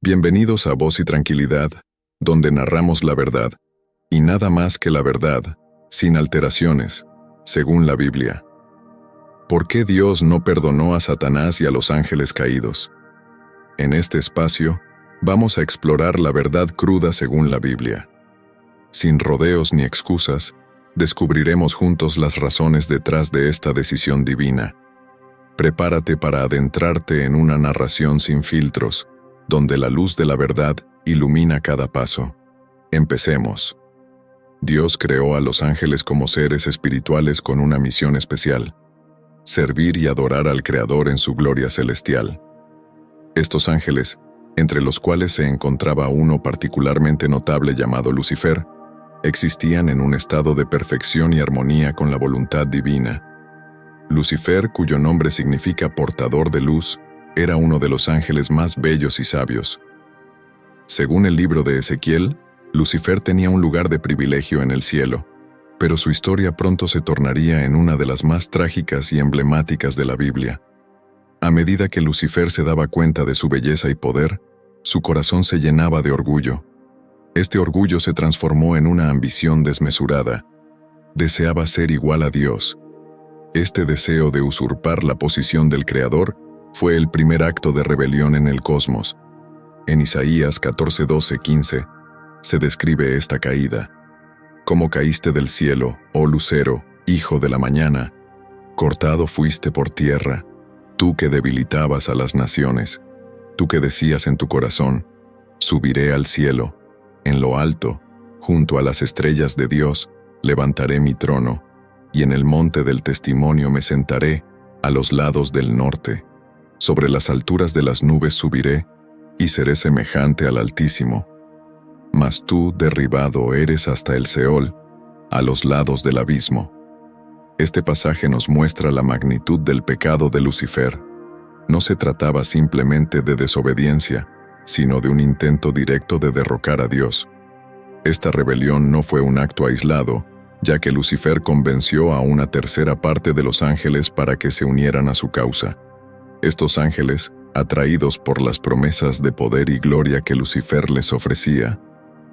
Bienvenidos a Voz y Tranquilidad, donde narramos la verdad, y nada más que la verdad, sin alteraciones, según la Biblia. ¿Por qué Dios no perdonó a Satanás y a los ángeles caídos? En este espacio, vamos a explorar la verdad cruda según la Biblia. Sin rodeos ni excusas, descubriremos juntos las razones detrás de esta decisión divina. Prepárate para adentrarte en una narración sin filtros, donde la luz de la verdad ilumina cada paso. Empecemos. Dios creó a los ángeles como seres espirituales con una misión especial: servir y adorar al Creador en su gloria celestial. Estos ángeles, entre los cuales se encontraba uno particularmente notable llamado Lucifer, existían en un estado de perfección y armonía con la voluntad divina. Lucifer, cuyo nombre significa portador de luz, era uno de los ángeles más bellos y sabios. Según el libro de Ezequiel, Lucifer tenía un lugar de privilegio en el cielo, pero su historia pronto se tornaría en una de las más trágicas y emblemáticas de la Biblia. A medida que Lucifer se daba cuenta de su belleza y poder, su corazón se llenaba de orgullo. Este orgullo se transformó en una ambición desmesurada. Deseaba ser igual a Dios. Este deseo de usurpar la posición del Creador fue el primer acto de rebelión en el cosmos. En Isaías 14:12-15 se describe esta caída. Como caíste del cielo, oh lucero, hijo de la mañana, cortado fuiste por tierra, tú que debilitabas a las naciones, tú que decías en tu corazón, subiré al cielo, en lo alto, junto a las estrellas de Dios, levantaré mi trono, y en el monte del testimonio me sentaré, a los lados del norte. Sobre las alturas de las nubes subiré, y seré semejante al Altísimo. Mas tú, derribado, eres hasta el Seol, a los lados del abismo. Este pasaje nos muestra la magnitud del pecado de Lucifer. No se trataba simplemente de desobediencia, sino de un intento directo de derrocar a Dios. Esta rebelión no fue un acto aislado, ya que Lucifer convenció a una tercera parte de los ángeles para que se unieran a su causa. Estos ángeles, atraídos por las promesas de poder y gloria que Lucifer les ofrecía,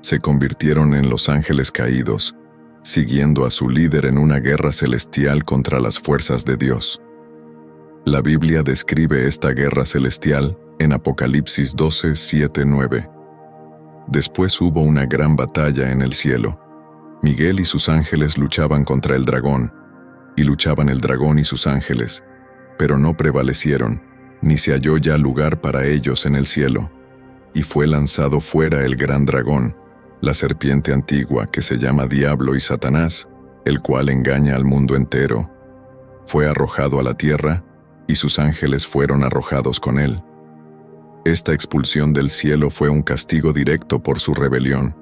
se convirtieron en los ángeles caídos, siguiendo a su líder en una guerra celestial contra las fuerzas de Dios. La Biblia describe esta guerra celestial en Apocalipsis 12:7-9. Después hubo una gran batalla en el cielo. Miguel y sus ángeles luchaban contra el dragón, y luchaban el dragón y sus ángeles, pero no prevalecieron, ni se halló ya lugar para ellos en el cielo. Y fue lanzado fuera el gran dragón, la serpiente antigua que se llama Diablo y Satanás, el cual engaña al mundo entero. Fue arrojado a la tierra, y sus ángeles fueron arrojados con él. Esta expulsión del cielo fue un castigo directo por su rebelión.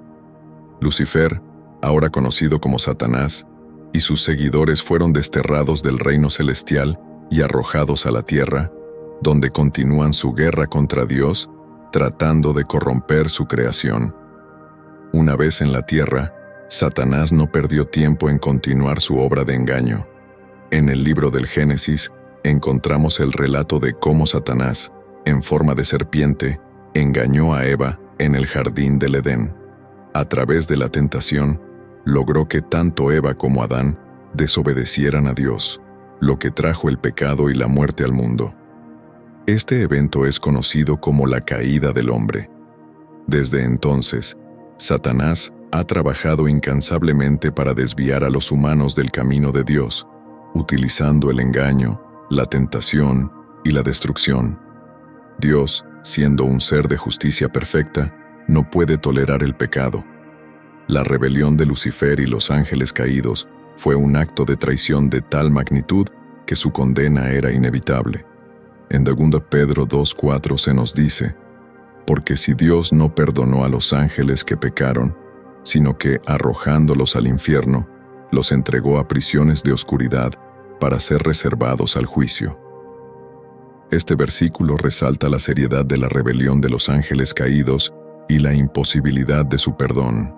Lucifer, ahora conocido como Satanás, y sus seguidores fueron desterrados del reino celestial y arrojados a la tierra, donde continúan su guerra contra Dios, tratando de corromper su creación. Una vez en la tierra, Satanás no perdió tiempo en continuar su obra de engaño. En el libro del Génesis, encontramos el relato de cómo Satanás, en forma de serpiente, engañó a Eva en el jardín del Edén. A través de la tentación, logró que tanto Eva como Adán desobedecieran a Dios, lo que trajo el pecado y la muerte al mundo. Este evento es conocido como la caída del hombre. Desde entonces, Satanás ha trabajado incansablemente para desviar a los humanos del camino de Dios, utilizando el engaño, la tentación y la destrucción. Dios, siendo un ser de justicia perfecta, no puede tolerar el pecado. La rebelión de Lucifer y los ángeles caídos fue un acto de traición de tal magnitud que su condena era inevitable. En 2 Pedro 2:4 se nos dice: porque si Dios no perdonó a los ángeles que pecaron, sino que, arrojándolos al infierno, los entregó a prisiones de oscuridad para ser reservados al juicio. Este versículo resalta la seriedad de la rebelión de los ángeles caídos y la imposibilidad de su perdón.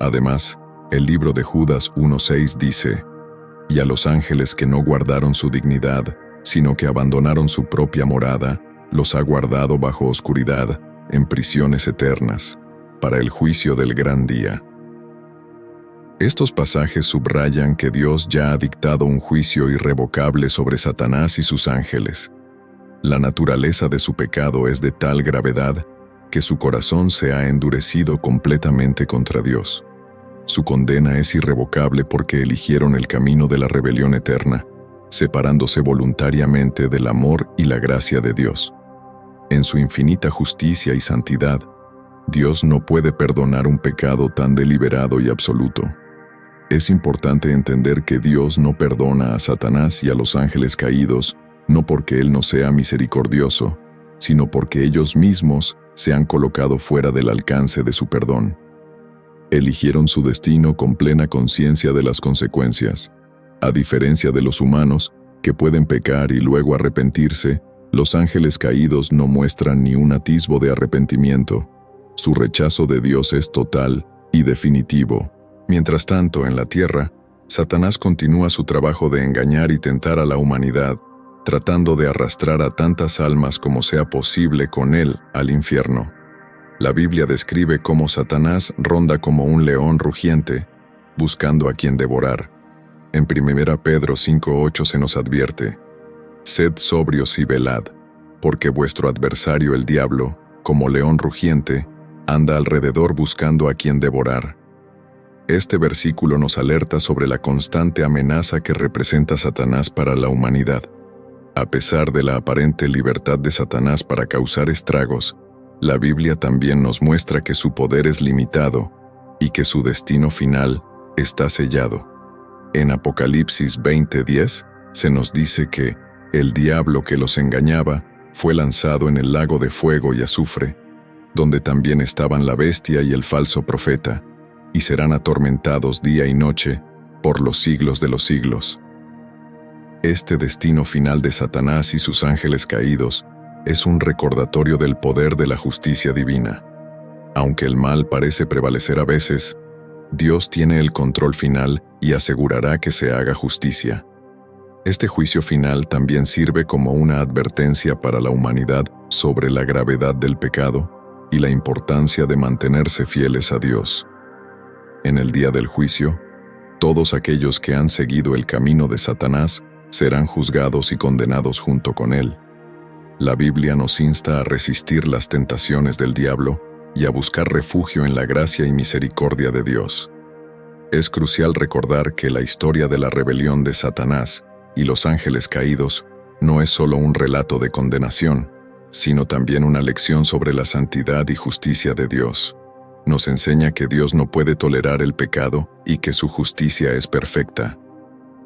Además, el libro de Judas 1:6 dice: y a los ángeles que no guardaron su dignidad, sino que abandonaron su propia morada, los ha guardado bajo oscuridad, en prisiones eternas, para el juicio del gran día. Estos pasajes subrayan que Dios ya ha dictado un juicio irrevocable sobre Satanás y sus ángeles. La naturaleza de su pecado es de tal gravedad que su corazón se ha endurecido completamente contra Dios. Su condena es irrevocable porque eligieron el camino de la rebelión eterna, separándose voluntariamente del amor y la gracia de Dios. En su infinita justicia y santidad, Dios no puede perdonar un pecado tan deliberado y absoluto. Es importante entender que Dios no perdona a Satanás y a los ángeles caídos, no porque Él no sea misericordioso, sino porque ellos mismos se han colocado fuera del alcance de su perdón. Eligieron su destino con plena conciencia de las consecuencias. A diferencia de los humanos, que pueden pecar y luego arrepentirse, los ángeles caídos no muestran ni un atisbo de arrepentimiento. Su rechazo de Dios es total y definitivo. Mientras tanto, en la tierra, Satanás continúa su trabajo de engañar y tentar a la humanidad, tratando de arrastrar a tantas almas como sea posible con él al infierno. La Biblia describe cómo Satanás ronda como un león rugiente, buscando a quien devorar. En 1 Pedro 5:8 se nos advierte: «Sed sobrios y velad, porque vuestro adversario el diablo, como león rugiente, anda alrededor buscando a quien devorar». Este versículo nos alerta sobre la constante amenaza que representa Satanás para la humanidad. A pesar de la aparente libertad de Satanás para causar estragos, la Biblia también nos muestra que su poder es limitado y que su destino final está sellado. En Apocalipsis 20:10 se nos dice que el diablo que los engañaba fue lanzado en el lago de fuego y azufre, donde también estaban la bestia y el falso profeta, y serán atormentados día y noche por los siglos de los siglos. Este destino final de Satanás y sus ángeles caídos es un recordatorio del poder de la justicia divina. Aunque el mal parece prevalecer a veces, Dios tiene el control final y asegurará que se haga justicia. Este juicio final también sirve como una advertencia para la humanidad sobre la gravedad del pecado y la importancia de mantenerse fieles a Dios. En el día del juicio, todos aquellos que han seguido el camino de Satanás serán juzgados y condenados junto con él. La Biblia nos insta a resistir las tentaciones del diablo y a buscar refugio en la gracia y misericordia de Dios. Es crucial recordar que la historia de la rebelión de Satanás y los ángeles caídos no es solo un relato de condenación, sino también una lección sobre la santidad y justicia de Dios. Nos enseña que Dios no puede tolerar el pecado y que su justicia es perfecta.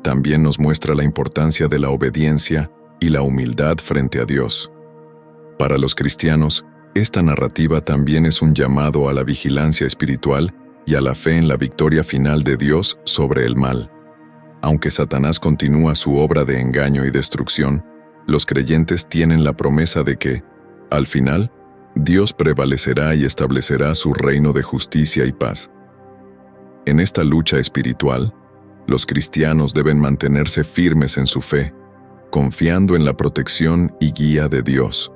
También nos muestra la importancia de la obediencia y la humildad frente a Dios. Para los cristianos, esta narrativa también es un llamado a la vigilancia espiritual y a la fe en la victoria final de Dios sobre el mal. Aunque Satanás continúa su obra de engaño y destrucción, los creyentes tienen la promesa de que, al final, Dios prevalecerá y establecerá su reino de justicia y paz. En esta lucha espiritual, los cristianos deben mantenerse firmes en su fe, confiando en la protección y guía de Dios.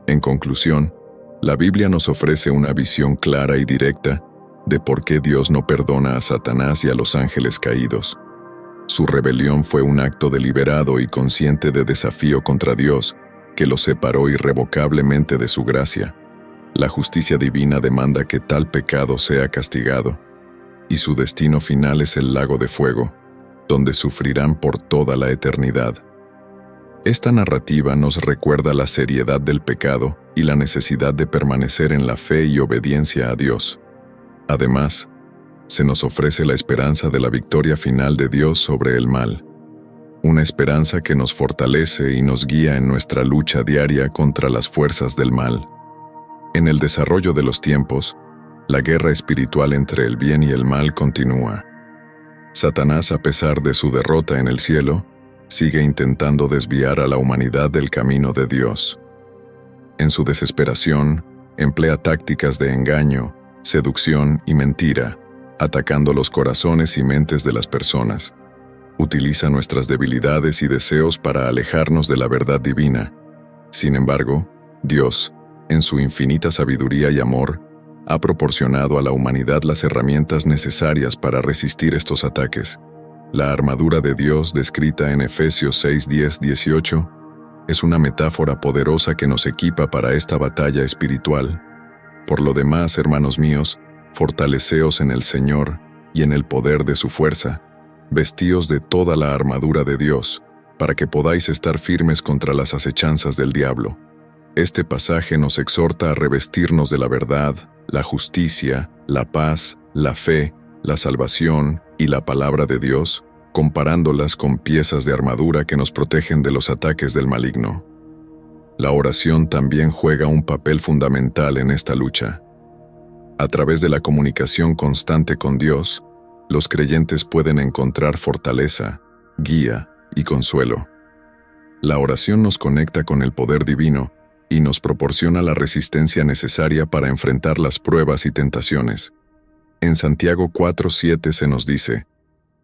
En conclusión, la Biblia nos ofrece una visión clara y directa de por qué Dios no perdona a Satanás y a los ángeles caídos. Su rebelión fue un acto deliberado y consciente de desafío contra Dios, que los separó irrevocablemente de su gracia. La justicia divina demanda que tal pecado sea castigado, y su destino final es el lago de fuego, donde sufrirán por toda la eternidad. Esta narrativa nos recuerda la seriedad del pecado y la necesidad de permanecer en la fe y obediencia a Dios. Además, se nos ofrece la esperanza de la victoria final de Dios sobre el mal. Una esperanza que nos fortalece y nos guía en nuestra lucha diaria contra las fuerzas del mal. En el desarrollo de los tiempos, la guerra espiritual entre el bien y el mal continúa. Satanás, a pesar de su derrota en el cielo, sigue intentando desviar a la humanidad del camino de Dios. En su desesperación, emplea tácticas de engaño, seducción y mentira, atacando los corazones y mentes de las personas. Utiliza nuestras debilidades y deseos para alejarnos de la verdad divina. Sin embargo, Dios, en su infinita sabiduría y amor, ha proporcionado a la humanidad las herramientas necesarias para resistir estos ataques. La armadura de Dios, descrita en Efesios 6, 10, 18, es una metáfora poderosa que nos equipa para esta batalla espiritual. Por lo demás, hermanos míos, fortaleceos en el Señor y en el poder de su fuerza. Vestíos de toda la armadura de Dios, para que podáis estar firmes contra las acechanzas del diablo. Este pasaje nos exhorta a revestirnos de la verdad, la justicia, la paz, la fe, la salvación y la palabra de Dios, comparándolas con piezas de armadura que nos protegen de los ataques del maligno. La oración también juega un papel fundamental en esta lucha. A través de la comunicación constante con Dios, los creyentes pueden encontrar fortaleza, guía y consuelo. La oración nos conecta con el poder divino y nos proporciona la resistencia necesaria para enfrentar las pruebas y tentaciones. En Santiago 4:7 se nos dice: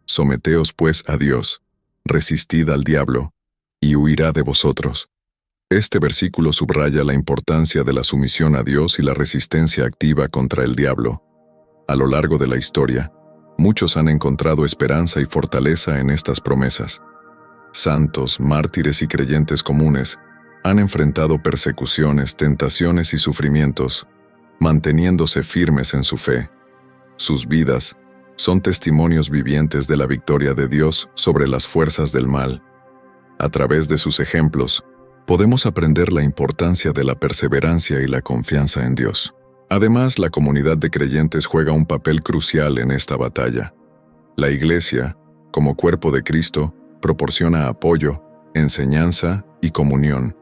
«Someteos pues a Dios, resistid al diablo, y huirá de vosotros». Este versículo subraya la importancia de la sumisión a Dios y la resistencia activa contra el diablo. A lo largo de la historia, muchos han encontrado esperanza y fortaleza en estas promesas. Santos, mártires y creyentes comunes han enfrentado persecuciones, tentaciones y sufrimientos, manteniéndose firmes en su fe. Sus vidas son testimonios vivientes de la victoria de Dios sobre las fuerzas del mal. A través de sus ejemplos, podemos aprender la importancia de la perseverancia y la confianza en Dios. Además, la comunidad de creyentes juega un papel crucial en esta batalla. La Iglesia, como cuerpo de Cristo, proporciona apoyo, enseñanza y comunión.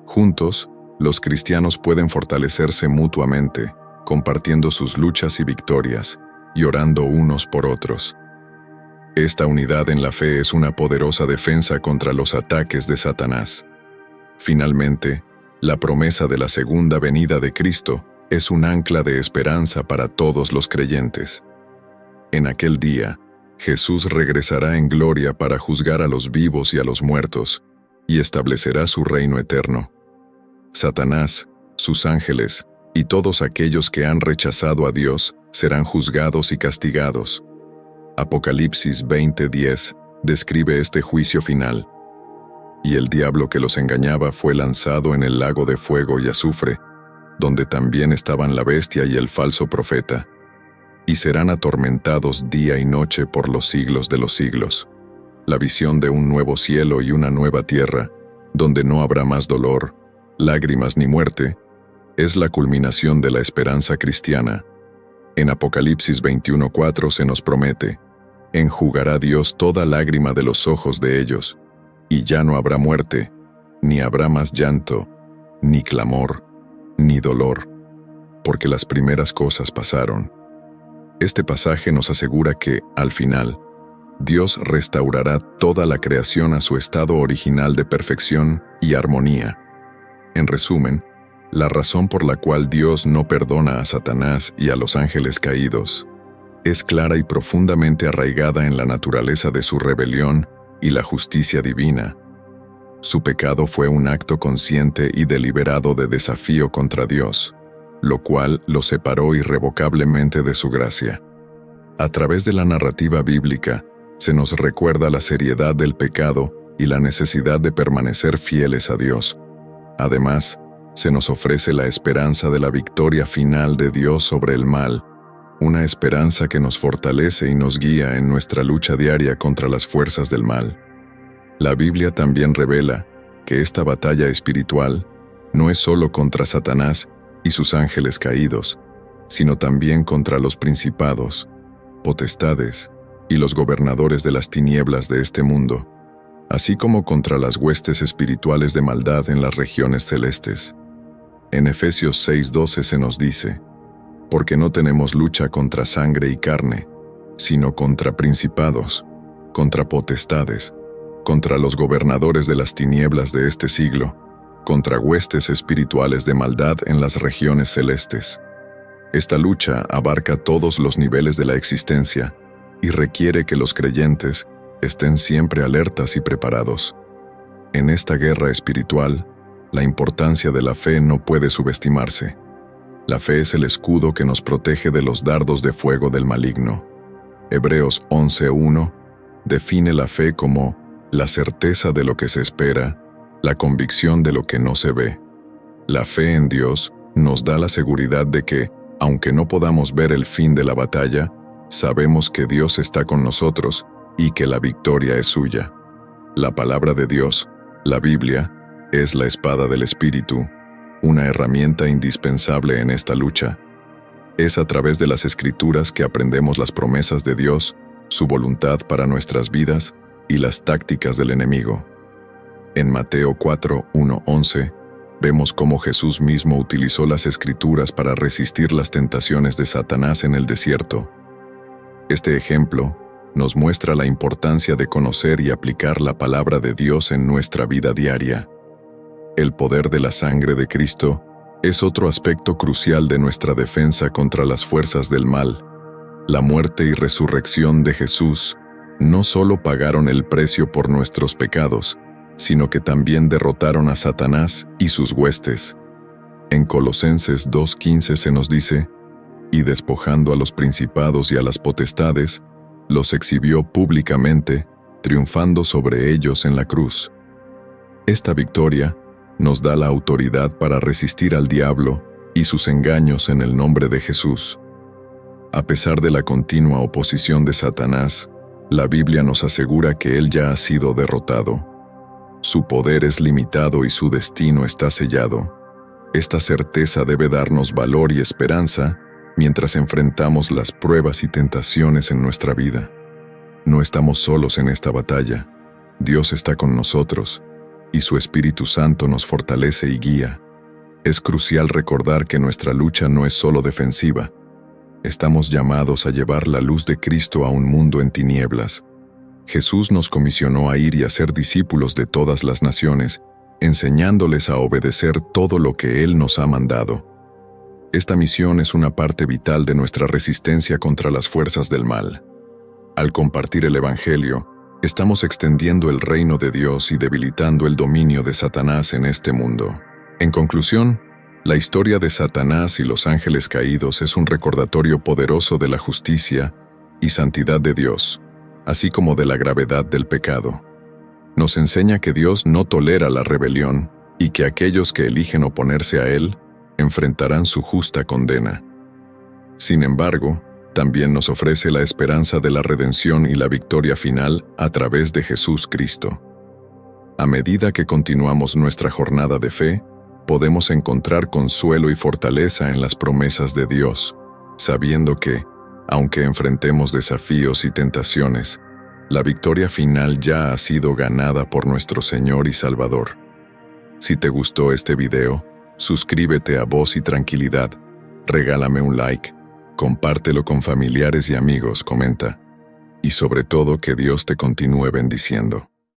Juntos, los cristianos pueden fortalecerse mutuamente, compartiendo sus luchas y victorias, y orando unos por otros. Esta unidad en la fe es una poderosa defensa contra los ataques de Satanás. Finalmente, la promesa de la segunda venida de Cristo es un ancla de esperanza para todos los creyentes. En aquel día, Jesús regresará en gloria para juzgar a los vivos y a los muertos, y establecerá su reino eterno. Satanás, sus ángeles y todos aquellos que han rechazado a Dios serán juzgados y castigados. Apocalipsis 20:10 describe este juicio final. Y el diablo que los engañaba fue lanzado en el lago de fuego y azufre, donde también estaban la bestia y el falso profeta, y serán atormentados día y noche por los siglos de los siglos. La visión de un nuevo cielo y una nueva tierra, donde no habrá más dolor, lágrimas ni muerte, es la culminación de la esperanza cristiana. En Apocalipsis 21:4 se nos promete: enjugará Dios toda lágrima de los ojos de ellos, y ya no habrá muerte, ni habrá más llanto, ni clamor, ni dolor, porque las primeras cosas pasaron. Este pasaje nos asegura que, al final, Dios restaurará toda la creación a su estado original de perfección y armonía. En resumen, la razón por la cual Dios no perdona a Satanás y a los ángeles caídos es clara y profundamente arraigada en la naturaleza de su rebelión y la justicia divina. Su pecado fue un acto consciente y deliberado de desafío contra Dios, lo cual lo separó irrevocablemente de su gracia. A través de la narrativa bíblica, se nos recuerda la seriedad del pecado y la necesidad de permanecer fieles a Dios. Además, se nos ofrece la esperanza de la victoria final de Dios sobre el mal, una esperanza que nos fortalece y nos guía en nuestra lucha diaria contra las fuerzas del mal. La Biblia también revela que esta batalla espiritual no es solo contra Satanás y sus ángeles caídos, sino también contra los principados, potestades y los gobernadores de las tinieblas de este mundo, así como contra las huestes espirituales de maldad en las regiones celestes. En Efesios 6:12 se nos dice: porque no tenemos lucha contra sangre y carne, sino contra principados, contra potestades, contra los gobernadores de las tinieblas de este siglo, contra huestes espirituales de maldad en las regiones celestes. Esta lucha abarca todos los niveles de la existencia y requiere que los creyentes estén siempre alertas y preparados. En esta guerra espiritual, La importancia de la fe no puede subestimarse. La fe es el escudo que nos protege de los dardos de fuego del maligno. Hebreos 11:1 define la fe como la certeza de lo que se espera, la convicción de lo que no se ve. La fe en Dios nos da la seguridad de que, aunque no podamos ver el fin de la batalla, sabemos que Dios está con nosotros y que la victoria es suya. La palabra de Dios, la Biblia, es la espada del Espíritu, una herramienta indispensable en esta lucha. Es a través de las Escrituras que aprendemos las promesas de Dios, su voluntad para nuestras vidas y las tácticas del enemigo. En Mateo 4:1-11, vemos cómo Jesús mismo utilizó las Escrituras para resistir las tentaciones de Satanás en el desierto. Este ejemplo nos muestra la importancia de conocer y aplicar la palabra de Dios en nuestra vida diaria. El poder de la sangre de Cristo es otro aspecto crucial de nuestra defensa contra las fuerzas del mal. La muerte y resurrección de Jesús no solo pagaron el precio por nuestros pecados, sino que también derrotaron a Satanás y sus huestes. En Colosenses 2:15 se nos dice: «Y despojando a los principados y a las potestades, los exhibió públicamente, triunfando sobre ellos en la cruz». Esta victoria nos da la autoridad para resistir al diablo y sus engaños en el nombre de Jesús. A pesar de la continua oposición de Satanás, la Biblia nos asegura que él ya ha sido derrotado. Su poder es limitado y su destino está sellado. Esta certeza debe darnos valor y esperanza mientras enfrentamos las pruebas y tentaciones en nuestra vida. No estamos solos en esta batalla. Dios está con nosotros, y su Espíritu Santo nos fortalece y guía. Es crucial recordar que nuestra lucha no es solo defensiva. Estamos llamados a llevar la luz de Cristo a un mundo en tinieblas. Jesús nos comisionó a ir y a ser discípulos de todas las naciones, enseñándoles a obedecer todo lo que Él nos ha mandado. Esta misión es una parte vital de nuestra resistencia contra las fuerzas del mal. Al compartir el Evangelio, estamos extendiendo el reino de Dios y debilitando el dominio de Satanás en este mundo. En conclusión, la historia de Satanás y los ángeles caídos es un recordatorio poderoso de la justicia y santidad de Dios, así como de la gravedad del pecado. Nos enseña que Dios no tolera la rebelión y que aquellos que eligen oponerse a Él enfrentarán su justa condena. Sin embargo, también nos ofrece la esperanza de la redención y la victoria final a través de Jesús Cristo. A medida que continuamos nuestra jornada de fe, podemos encontrar consuelo y fortaleza en las promesas de Dios, sabiendo que, aunque enfrentemos desafíos y tentaciones, la victoria final ya ha sido ganada por nuestro Señor y Salvador. Si te gustó este video, suscríbete a Voz y Tranquilidad, regálame un like, compártelo con familiares y amigos, comenta, y sobre todo que Dios te continúe bendiciendo.